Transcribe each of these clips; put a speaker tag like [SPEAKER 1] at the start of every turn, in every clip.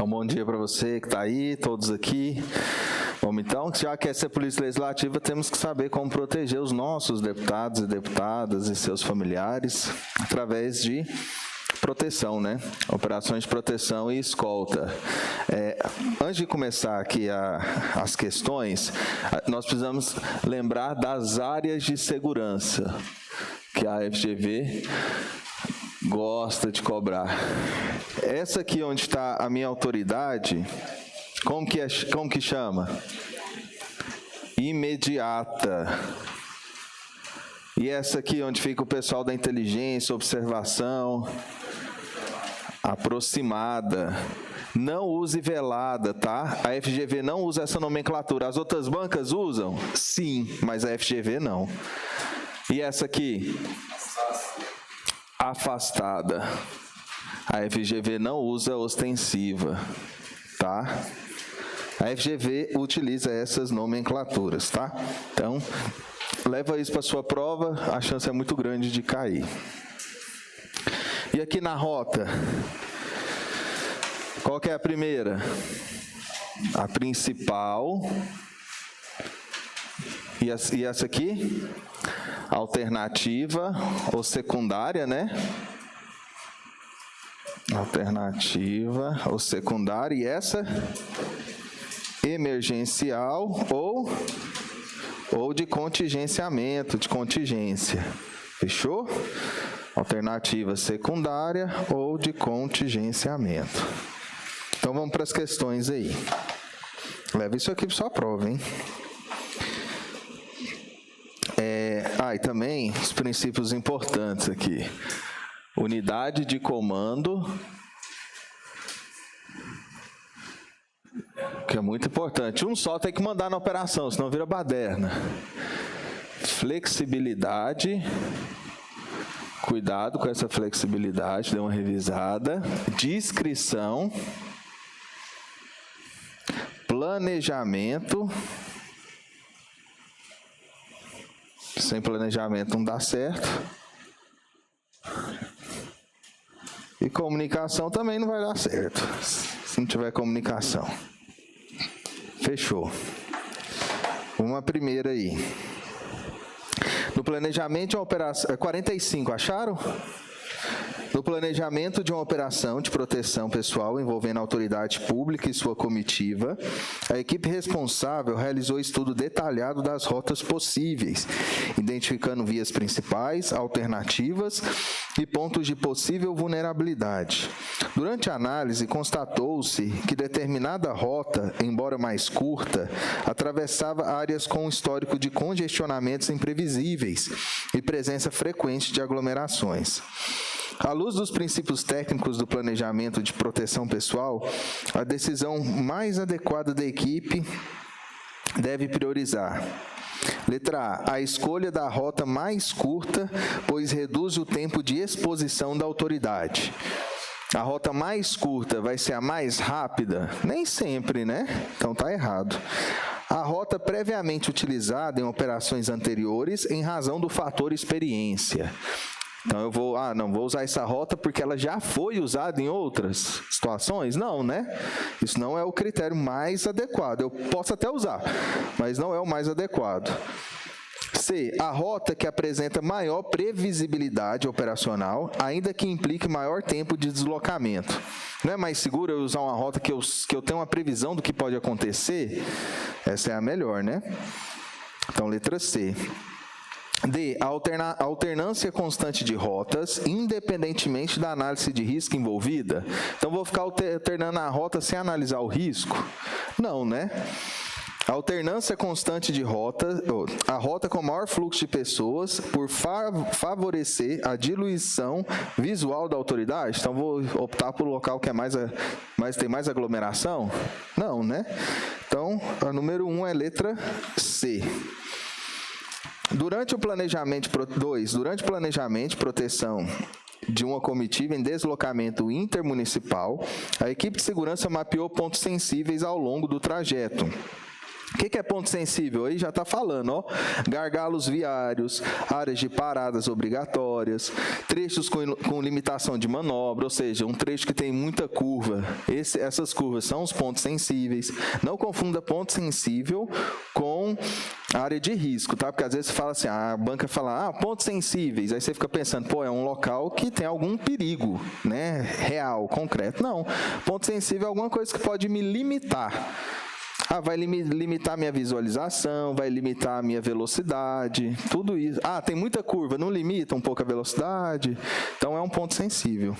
[SPEAKER 1] Então, bom dia para você que está aí, todos aqui. Vamos então, já que essa é a Polícia Legislativa, temos que saber como proteger os nossos deputados e deputadas e seus familiares através de proteção, né? Operações de proteção e escolta. Antes de começar aqui as questões, nós precisamos lembrar das áreas de segurança que a FGV gosta de cobrar. Essa aqui onde está a minha autoridade, como que chama? Imediata. E essa aqui onde fica o pessoal da inteligência, observação, aproximada. Não use velada, tá? A FGV não usa essa nomenclatura. As outras bancas usam? Sim, mas a FGV não. E essa aqui? Afastada. A FGV não usa ostensiva, tá? A FGV utiliza essas nomenclaturas, tá? Então, leva isso para sua prova, a chance é muito grande de cair. E aqui na rota, qual que é a primeira? A principal. E essa aqui? Alternativa ou secundária, né? Alternativa ou secundária. E essa? Emergencial ou de contingenciamento, de contingência. Fechou? Alternativa secundária ou de contingenciamento. Então vamos para as questões aí. Leva isso aqui para sua prova, hein? E também os princípios importantes aqui. Unidade de comando, que é muito importante. Um só tem que mandar na operação, senão vira baderna. Flexibilidade, cuidado com essa flexibilidade, dê uma revisada. Discrição, planejamento. Sem planejamento não dá certo. E comunicação também não vai dar certo, se não tiver comunicação. Fechou. Uma primeira aí. No planejamento de uma operação... 45, acharam? No planejamento de uma operação de proteção pessoal envolvendo a autoridade pública e sua comitiva, a equipe responsável realizou estudo detalhado das rotas possíveis, identificando vias principais, alternativas e pontos de possível vulnerabilidade. Durante a análise, constatou-se que determinada rota, embora mais curta, atravessava áreas com histórico de congestionamentos imprevisíveis e presença frequente de aglomerações. À luz dos princípios técnicos do planejamento de proteção pessoal, a decisão mais adequada da equipe deve priorizar. Letra A, a escolha da rota mais curta, pois reduz o tempo de exposição da autoridade. A rota mais curta vai ser a mais rápida? Nem sempre, né? Então tá errado. A rota previamente utilizada em operações anteriores em razão do fator experiência. Então eu vou usar essa rota porque ela já foi usada em outras situações? Não, né? Isso não é o critério mais adequado. Eu posso até usar, mas não é o mais adequado. C, a rota que apresenta maior previsibilidade operacional, ainda que implique maior tempo de deslocamento. Não é mais seguro eu usar uma rota que eu tenho uma previsão do que pode acontecer? Essa é a melhor, né? Então, letra C. D, a alternância constante de rotas, independentemente da análise de risco envolvida. Então, vou ficar alternando a rota sem analisar o risco? Não, né? A alternância constante de rota, a rota com maior fluxo de pessoas, por favorecer a diluição visual da autoridade. Então, vou optar por local que tem mais aglomeração? Não, né? Então, a número 1 é letra C. Durante o planejamento, proteção de uma comitiva em deslocamento intermunicipal, a equipe de segurança mapeou pontos sensíveis ao longo do trajeto. O que é ponto sensível? Aí já está falando, ó, gargalos viários, áreas de paradas obrigatórias, trechos com limitação de manobra, ou seja, um trecho que tem muita curva. Essas curvas são os pontos sensíveis. Não confunda ponto sensível com área de risco, tá? Porque às vezes você fala assim, a banca fala, pontos sensíveis, aí você fica pensando, pô, é um local que tem algum perigo, né, real, concreto. Não, ponto sensível é alguma coisa que pode me limitar. Vai limitar minha visualização, vai limitar a minha velocidade, tudo isso. Tem muita curva, não limita um pouco a velocidade? Então é um ponto sensível.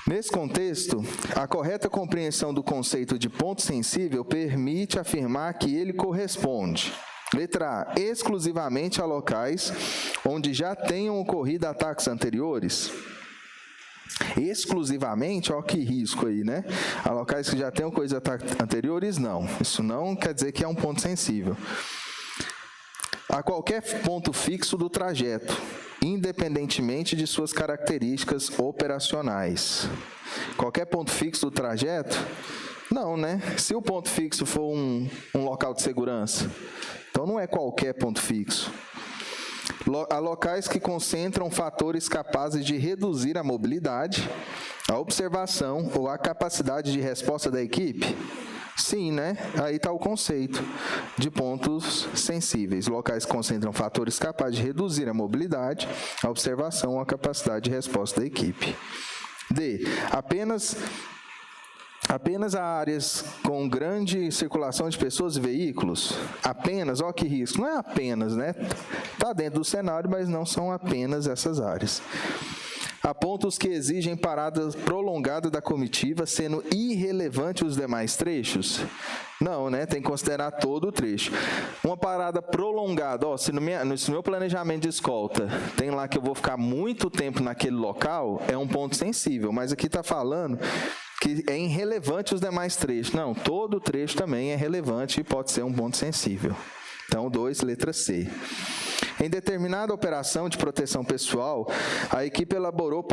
[SPEAKER 1] Nesse contexto, a correta compreensão do conceito de ponto sensível permite afirmar que ele corresponde, letra A, exclusivamente a locais onde já tenham ocorrido ataques anteriores. Exclusivamente, ó que risco aí, né? A locais que já tenham coisas anteriores, não. Isso não quer dizer que é um ponto sensível. A qualquer ponto fixo do trajeto, independentemente de suas características operacionais. Qualquer ponto fixo do trajeto? Não, né? Se o ponto fixo for um local de segurança, então não é qualquer ponto fixo. Há locais que concentram fatores capazes de reduzir a mobilidade, a observação ou a capacidade de resposta da equipe? Sim, né? Aí está o conceito de pontos sensíveis. Locais que concentram fatores capazes de reduzir a mobilidade, a observação ou a capacidade de resposta da equipe. D. Apenas há áreas com grande circulação de pessoas e veículos? Apenas, ó que risco. Não é apenas, né? Está dentro do cenário, mas não são apenas essas áreas. Há pontos que exigem parada prolongada da comitiva, sendo irrelevante os demais trechos? Não, né? Tem que considerar todo o trecho. Uma parada prolongada, ó, se no meu planejamento de escolta tem lá que eu vou ficar muito tempo naquele local, é um ponto sensível, mas aqui está falando que é irrelevante os demais trechos. Não, todo trecho também é relevante e pode ser um ponto sensível. Então, 2, letra C. Em determinada operação de proteção pessoal, a equipe elaborou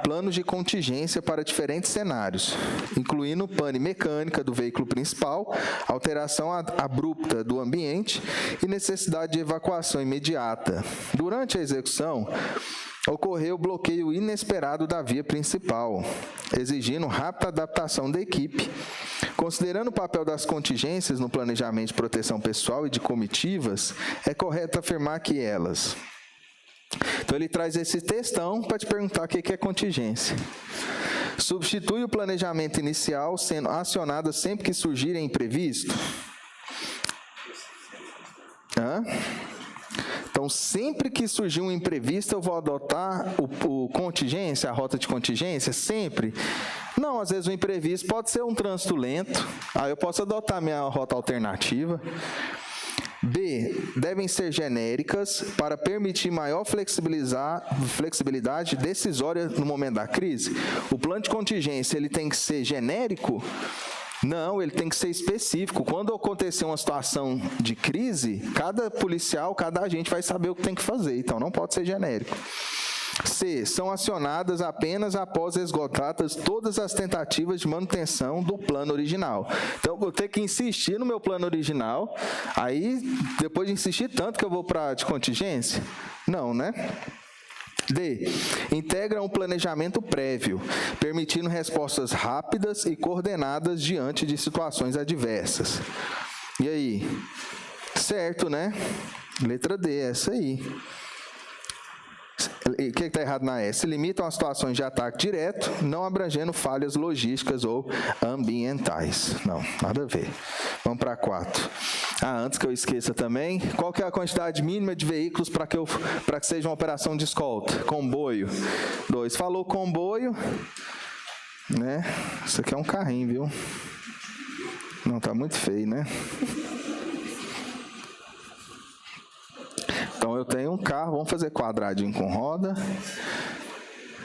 [SPEAKER 1] planos de contingência para diferentes cenários, incluindo pane mecânica do veículo principal, alteração abrupta do ambiente e necessidade de evacuação imediata. Durante a execução, ocorreu bloqueio inesperado da via principal, exigindo rápida adaptação da equipe. Considerando o papel das contingências no planejamento de proteção pessoal e de comitivas, é correto afirmar que elas... Então, ele traz esse textão para te perguntar o que é contingência. Substitui o planejamento inicial, sendo acionada sempre que surgirem imprevisto? Então, sempre que surgir um imprevisto, eu vou adotar o contingência, a rota de contingência? Sempre? Não, às vezes o imprevisto pode ser um trânsito lento, aí eu posso adotar minha rota alternativa. B, devem ser genéricas para permitir maior flexibilidade decisória no momento da crise. O plano de contingência, ele tem que ser genérico? Não, ele tem que ser específico. Quando acontecer uma situação de crise, cada policial, cada agente vai saber o que tem que fazer, então não pode ser genérico. C, são acionadas apenas após esgotadas todas as tentativas de manutenção do plano original. Então, eu vou ter que insistir no meu plano original, aí, depois de insistir tanto que eu vou para de contingência? Não, né? D, integram um planejamento prévio, permitindo respostas rápidas e coordenadas diante de situações adversas. E aí? Certo, né? Letra D, essa aí. O que está errado na S? Se limitam a situações de ataque direto, não abrangendo falhas logísticas ou ambientais. Não, nada a ver. Vamos para 4. Antes que eu esqueça também, qual que é a quantidade mínima de veículos para que seja uma operação de escolta? Comboio. 2. Falou comboio, né? Isso aqui é um carrinho, viu? Não, está muito feio, né? Então, eu tenho um carro, vamos fazer quadradinho com roda.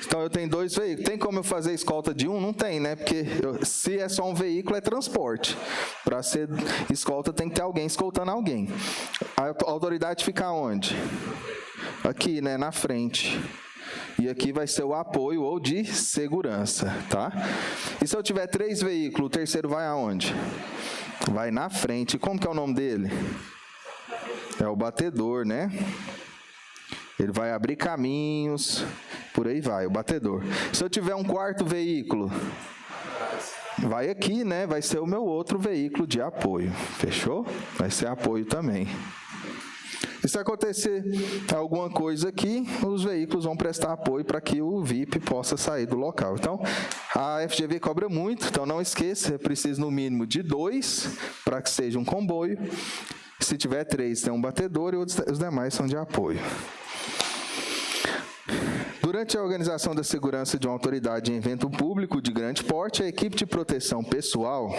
[SPEAKER 1] Então, eu tenho 2 veículos. Tem como eu fazer escolta de um? Não tem, né? Porque se é só um veículo, é transporte. Para ser escolta, tem que ter alguém escoltando alguém. A autoridade fica onde? Aqui, né? Na frente. E aqui vai ser o apoio ou de segurança, tá? E se eu tiver 3 veículos, o terceiro vai aonde? vai na frente. Como que é o nome dele? É o batedor, né? Ele vai abrir caminhos, por aí vai, o batedor. Se eu tiver um quarto veículo, vai aqui, né? Vai ser o meu outro veículo de apoio. Fechou? Vai ser apoio também. E se acontecer alguma coisa aqui, os veículos vão prestar apoio para que o VIP possa sair do local. Então, a FGV cobra muito, então não esqueça, é preciso no mínimo de 2 para que seja um comboio. Se tiver 3, tem um batedor e os demais são de apoio. Durante a organização da segurança de uma autoridade em evento público de grande porte, a equipe de proteção pessoal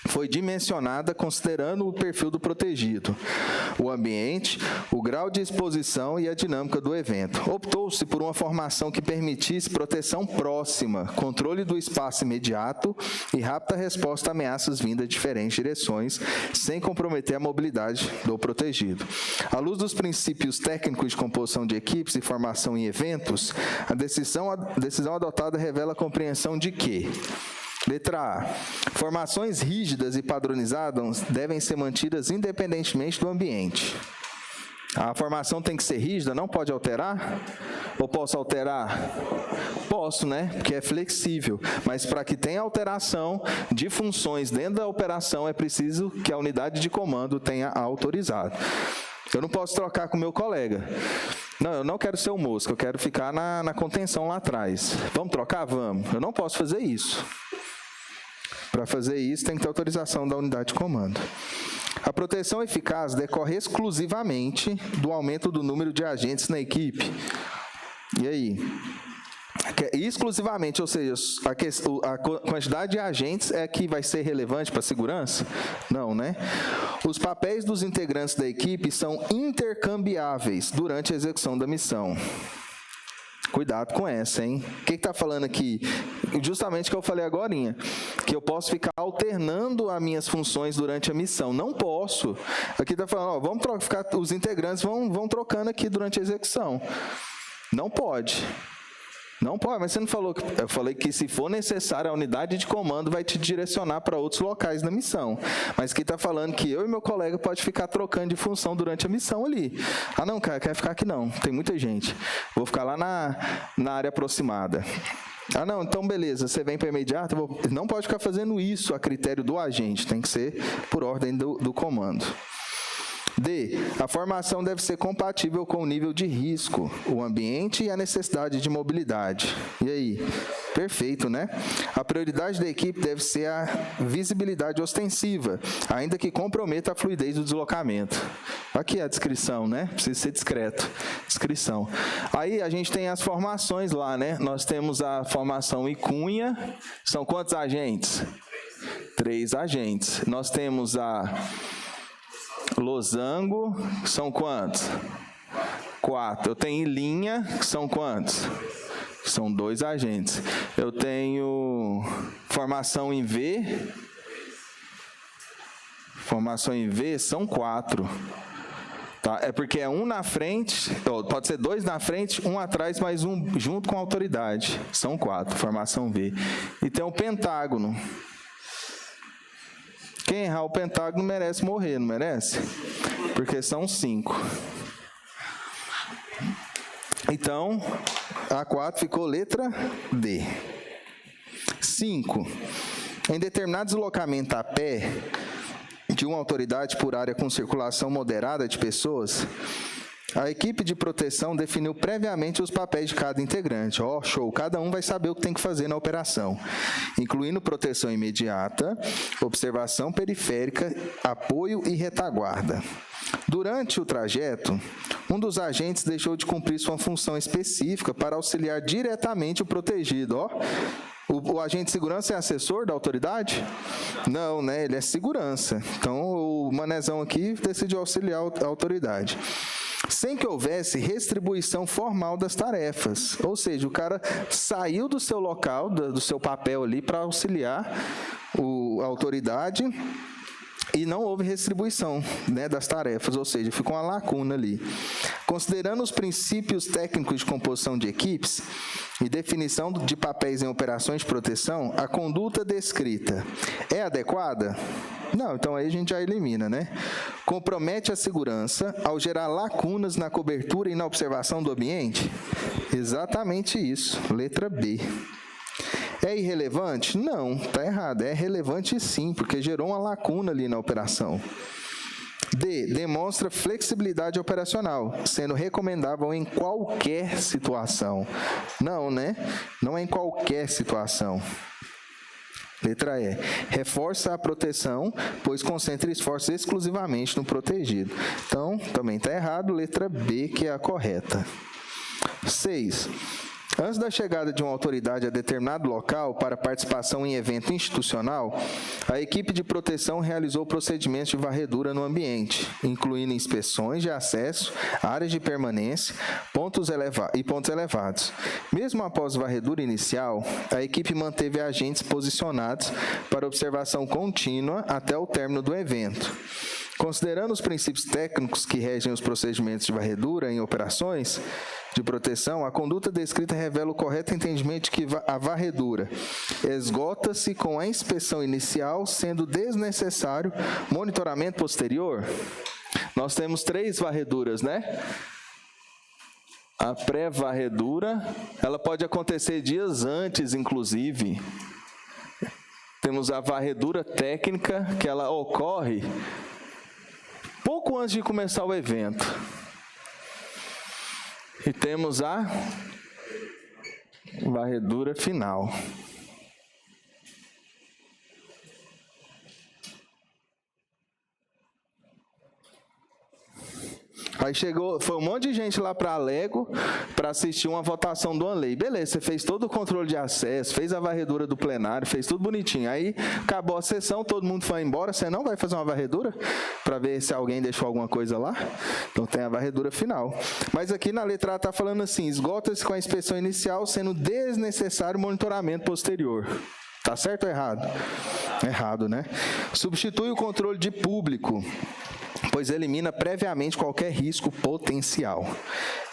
[SPEAKER 1] foi dimensionada considerando o perfil do protegido, o ambiente, o grau de exposição e a dinâmica do evento. Optou-se por uma formação que permitisse proteção próxima, controle do espaço imediato e rápida resposta a ameaças vindas de diferentes direções, sem comprometer a mobilidade do protegido. À luz dos princípios técnicos de composição de equipes e formação em eventos, a decisão adotada revela a compreensão de que: letra A. Formações rígidas e padronizadas devem ser mantidas independentemente do ambiente. A formação tem que ser rígida, não pode alterar? Ou posso alterar? Posso, né? Porque é flexível. Mas para que tenha alteração de funções dentro da operação, é preciso que a unidade de comando tenha autorizado. Eu não posso trocar com o meu colega. Não, eu não quero ser o mosca, eu quero ficar na contenção lá atrás. Vamos trocar? Vamos. Eu não posso fazer isso. Para fazer isso, tem que ter autorização da unidade de comando. A proteção eficaz decorre exclusivamente do aumento do número de agentes na equipe. E aí? Exclusivamente, ou seja, a quantidade de agentes é que vai ser relevante para a segurança? Não, né? Os papéis dos integrantes da equipe são intercambiáveis durante a execução da missão. Cuidado com essa, hein? O que está falando aqui? Justamente o que eu falei agorinha, que eu posso ficar alternando as minhas funções durante a missão. Não posso. Aqui está falando, ó, vamos ficar, os integrantes vão trocando aqui durante a execução. Não pode. Não pode, mas você não falou que... Eu falei que se for necessário, a unidade de comando vai te direcionar para outros locais na missão. Mas aqui está falando que eu e meu colega pode ficar trocando de função durante a missão ali. Ah, não, cara, quer ficar aqui não, tem muita gente. Vou ficar lá na área aproximada. Ah, não, então beleza, você vem para imediato, não pode ficar fazendo isso a critério do agente, tem que ser por ordem do comando. D. A formação deve ser compatível com o nível de risco, o ambiente e a necessidade de mobilidade. E aí? Perfeito, né? A prioridade da equipe deve ser a visibilidade ostensiva, ainda que comprometa a fluidez do deslocamento. Aqui a descrição, né? Precisa ser discreto. Descrição. Aí a gente tem as formações lá, né? Nós temos a formação Icunha. São quantos agentes? 3 agentes. Nós temos a Losango, são quantos? 4. Eu tenho linha, são quantos? São 2 agentes. Eu tenho formação em V. Formação em V são 4. Tá? É porque é um na frente, pode ser 2 na frente, um atrás, mais um junto com a autoridade. São 4, formação V. E tem o pentágono. Quem errar o pentágono merece morrer, não merece? Porque são 5. Então, a 4 ficou letra D. 5. Em determinado deslocamento a pé de uma autoridade por área com circulação moderada de pessoas, a equipe de proteção definiu previamente os papéis de cada integrante. Ó, show! Cada um vai saber o que tem que fazer na operação, incluindo proteção imediata, observação periférica, apoio e retaguarda. Durante o trajeto, um dos agentes deixou de cumprir sua função específica para auxiliar diretamente o protegido. Ó, o agente de segurança é assessor da autoridade? Não, né? Ele é segurança. Então, o manezão aqui decidiu auxiliar a autoridade, sem que houvesse restribuição formal das tarefas. Ou seja, o cara saiu do seu local, do seu papel ali, para auxiliar a autoridade e não houve distribuição, né, das tarefas, ou seja, ficou uma lacuna ali. Considerando os princípios técnicos de composição de equipes e definição de papéis em operações de proteção, a conduta descrita é adequada? Não, então aí a gente já elimina, né? Compromete a segurança ao gerar lacunas na cobertura e na observação do ambiente? Exatamente isso, letra B. É irrelevante? Não, está errado. É relevante sim, porque gerou uma lacuna ali na operação. D. Demonstra flexibilidade operacional, sendo recomendável em qualquer situação. Não, né? Não é em qualquer situação. Letra E. Reforça a proteção, pois concentra esforços exclusivamente no protegido. Então, também está errado. Letra B, que é a correta. 6. Antes da chegada de uma autoridade a determinado local para participação em evento institucional, a equipe de proteção realizou procedimentos de varredura no ambiente, incluindo inspeções de acesso, áreas de permanência e pontos elevados. Mesmo após a varredura inicial, a equipe manteve agentes posicionados para observação contínua até o término do evento. Considerando os princípios técnicos que regem os procedimentos de varredura em operações de proteção, a conduta descrita revela o correto entendimento de que a varredura esgota-se com a inspeção inicial, sendo desnecessário monitoramento posterior. Nós temos 3 varreduras, né? A pré-varredura, ela pode acontecer dias antes, inclusive. Temos a varredura técnica, que ela ocorre pouco antes de começar o evento. E temos a varredura final. Aí foi um monte de gente lá para a Lego para assistir uma votação do Anley. Beleza, você fez todo o controle de acesso, fez a varredura do plenário, fez tudo bonitinho. Aí acabou a sessão, todo mundo foi embora. Você não vai fazer uma varredura para ver se alguém deixou alguma coisa lá? Então tem a varredura final. Mas aqui na letra A está falando assim: esgota-se com a inspeção inicial, sendo desnecessário monitoramento posterior. Tá certo ou errado? Errado, né? Substitui o controle de público, pois elimina previamente qualquer risco potencial.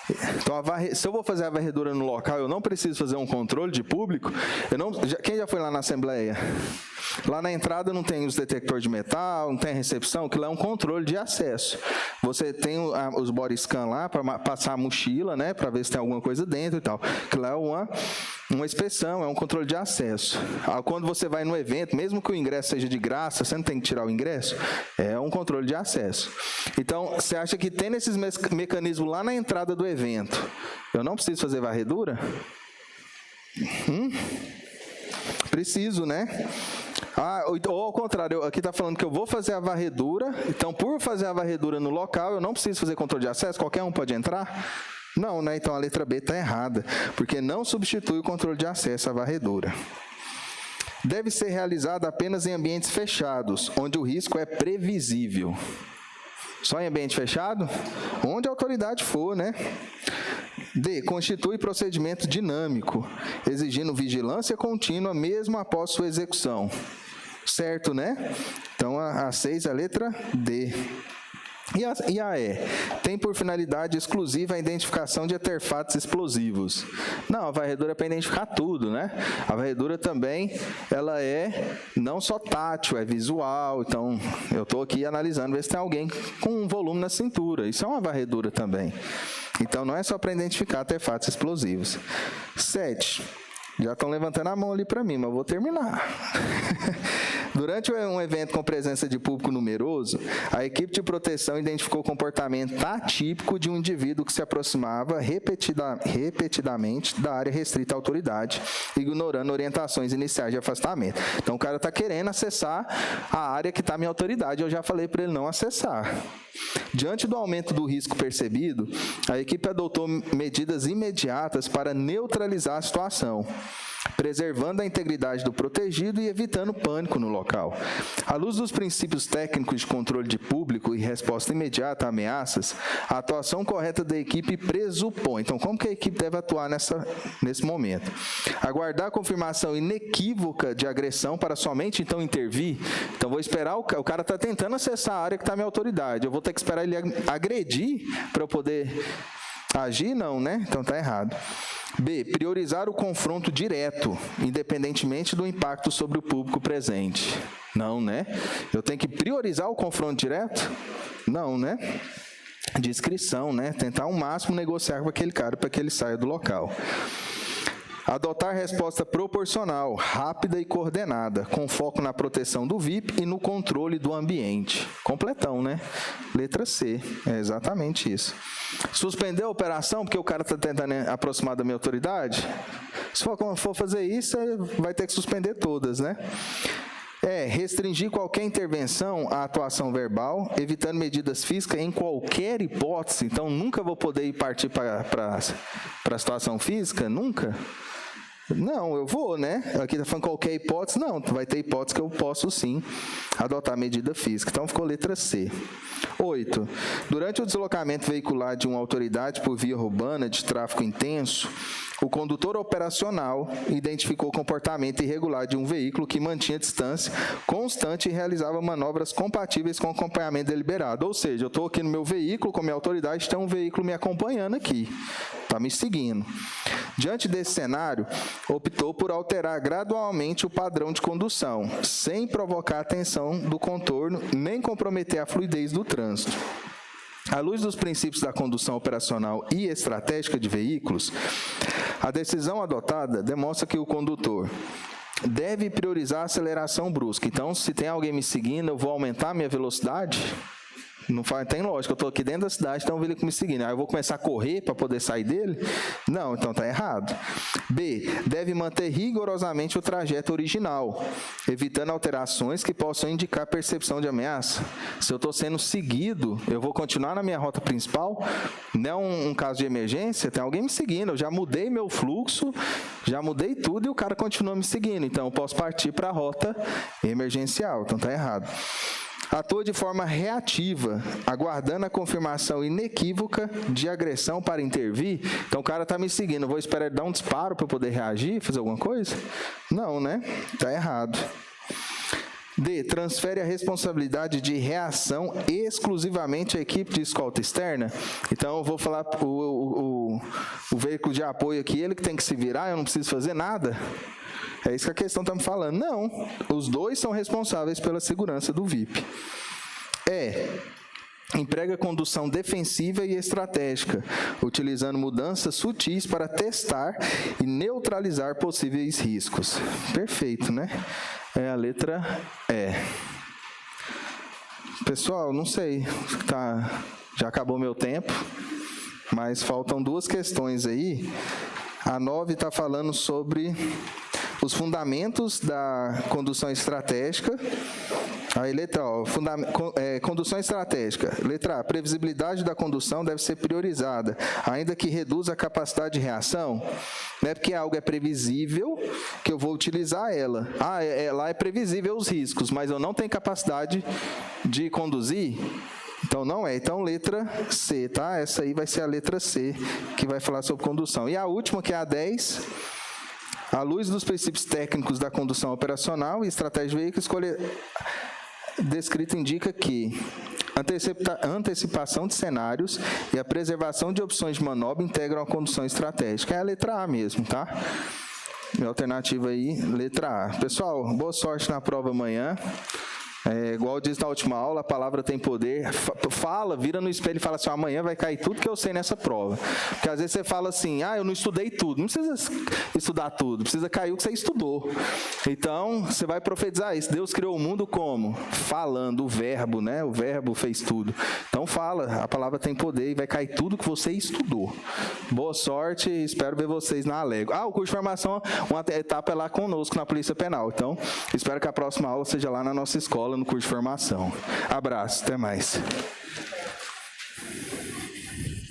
[SPEAKER 1] Então, se eu vou fazer a varredura no local, eu não preciso fazer um controle de público. Quem já foi lá na Assembleia? Lá na entrada não tem os detectores de metal, não tem a recepção, que lá é um controle de acesso. Você tem os body scan lá para passar a mochila, né, para ver se tem alguma coisa dentro e tal. Que lá é uma inspeção, é um controle de acesso. Quando você vai no evento, mesmo que o ingresso seja de graça, você não tem que tirar o ingresso, é um controle de acesso. Então, você acha que tendo esses mecanismos lá na entrada do evento, eu não preciso fazer varredura? Preciso, né? Ou ao contrário, aqui está falando que eu vou fazer a varredura, então por fazer a varredura no local, eu não preciso fazer controle de acesso, qualquer um pode entrar? Não, né? Então a letra B está errada, porque não substitui o controle de acesso à varredura. Deve ser realizada apenas em ambientes fechados, onde o risco é previsível. Só em ambiente fechado? Onde a autoridade for, né? D. Constitui procedimento dinâmico, exigindo vigilância contínua mesmo após sua execução. Certo, né? Então, a 6 é a letra D. E a E? Tem por finalidade exclusiva a identificação de artefatos explosivos. Não, a varredura é para identificar tudo, né? A varredura também, ela é não só tátil, é visual. Então, eu estou aqui analisando, ver se tem alguém com um volume na cintura. Isso é uma varredura também. Então, não é só para identificar artefatos explosivos. 7. Já estão levantando a mão ali para mim, mas eu vou terminar. Durante um evento com presença de público numeroso, a equipe de proteção identificou o comportamento atípico de um indivíduo que se aproximava repetidamente da área restrita à autoridade, ignorando orientações iniciais de afastamento. Então, o cara está querendo acessar a área que está minha autoridade, eu já falei para ele não acessar. Diante do aumento do risco percebido, a equipe adotou medidas imediatas para neutralizar a situação, preservando a integridade do protegido e evitando pânico no local. À luz dos princípios técnicos de controle de público e resposta imediata a ameaças, a atuação correta da equipe pressupõe. Então, como que a equipe deve atuar nesse momento? Aguardar a confirmação inequívoca de agressão para somente, então, intervir. Então, vou esperar, o cara está tentando acessar a área que está a minha autoridade. Eu vou ter que esperar ele agredir para eu poder agir? Não, né? Então, está errado. B, priorizar o confronto direto, independentemente do impacto sobre o público presente. Não, né? Eu tenho que priorizar o confronto direto? Não, né? Discrição, né? Tentar ao máximo negociar com aquele cara para que ele saia do local. Adotar resposta proporcional, rápida e coordenada, com foco na proteção do VIP e no controle do ambiente. Completão, né? Letra C, é exatamente isso. Suspender a operação porque o cara está tentando aproximar da minha autoridade? Se for fazer isso, vai ter que suspender todas, né? Restringir qualquer intervenção à atuação verbal, evitando medidas físicas em qualquer hipótese. Então, nunca vou poder partir para a situação física? Nunca? Não, eu vou, né? Aqui está falando qualquer hipótese. Não, vai ter hipótese que eu posso, sim, adotar medida física. Então, ficou letra C. 8. Durante o deslocamento veicular de uma autoridade por via urbana de tráfego intenso, o condutor operacional identificou o comportamento irregular de um veículo que mantinha distância constante e realizava manobras compatíveis com o acompanhamento deliberado. Ou seja, eu estou aqui no meu veículo, com a minha autoridade, tem um veículo me acompanhando aqui, está me seguindo. Diante desse cenário, optou por alterar gradualmente o padrão de condução, sem provocar a tensão do contorno, nem comprometer a fluidez do trânsito. À luz dos princípios da condução operacional e estratégica de veículos, a decisão adotada demonstra que o condutor deve priorizar a aceleração brusca. Então, se tem alguém me seguindo, eu vou aumentar a minha velocidade? Não tem lógica, eu estou aqui dentro da cidade, tem um veículo me seguindo. Aí eu vou começar a correr para poder sair dele? Não, então está errado. B, deve manter rigorosamente o trajeto original, evitando alterações que possam indicar percepção de ameaça. Se eu estou sendo seguido, eu vou continuar na minha rota principal? Não é um caso de emergência? Tem alguém me seguindo, eu já mudei meu fluxo, já mudei tudo e o cara continua me seguindo. Então, eu posso partir para a rota emergencial, então está errado. Atua de forma reativa, aguardando a confirmação inequívoca de agressão para intervir. Então, o cara está me seguindo, eu vou esperar ele dar um disparo para eu poder reagir, fazer alguma coisa? Não, né? Está errado. D, transfere a responsabilidade de reação exclusivamente à equipe de escolta externa. Então, eu vou falar o veículo de apoio aqui, ele que tem que se virar, eu não preciso fazer nada? É isso que a questão está me falando. Não, os dois são responsáveis pela segurança do VIP. Emprega condução defensiva e estratégica, utilizando mudanças sutis para testar e neutralizar possíveis riscos. Perfeito, né? É a letra E. Pessoal, não sei, já acabou meu tempo, mas faltam duas questões aí. A 9 está falando sobre os fundamentos da condução estratégica. Aí, letra A, condução estratégica. Letra A, previsibilidade da condução deve ser priorizada, ainda que reduza a capacidade de reação. Não é porque algo é previsível que eu vou utilizar ela. Lá é previsível os riscos, mas eu não tenho capacidade de conduzir. Então, não é. Então, letra C, tá? Essa aí vai ser a letra C, que vai falar sobre condução. E a última, que é a 10... À luz dos princípios técnicos da condução operacional e estratégia de veículo, escolha descrita indica que antecipação de cenários e a preservação de opções de manobra integram a condução estratégica. É a letra A mesmo, tá? Minha alternativa aí, letra A. Pessoal, boa sorte na prova amanhã. Igual diz na última aula, a palavra tem poder. Fala, vira no espelho e fala assim, amanhã vai cair tudo que eu sei nessa prova. Porque às vezes você fala assim, eu não estudei tudo. Não precisa estudar tudo, precisa cair o que você estudou. Então, você vai profetizar isso. Deus criou o mundo como? Falando, o verbo, né? O verbo fez tudo. Então fala, a palavra tem poder e vai cair tudo que você estudou. Boa sorte, espero ver vocês na Alego. O curso de formação, uma etapa é lá conosco na Polícia Penal. Então, espero que a próxima aula seja lá na nossa escola, no curso de formação. Abraço, até mais.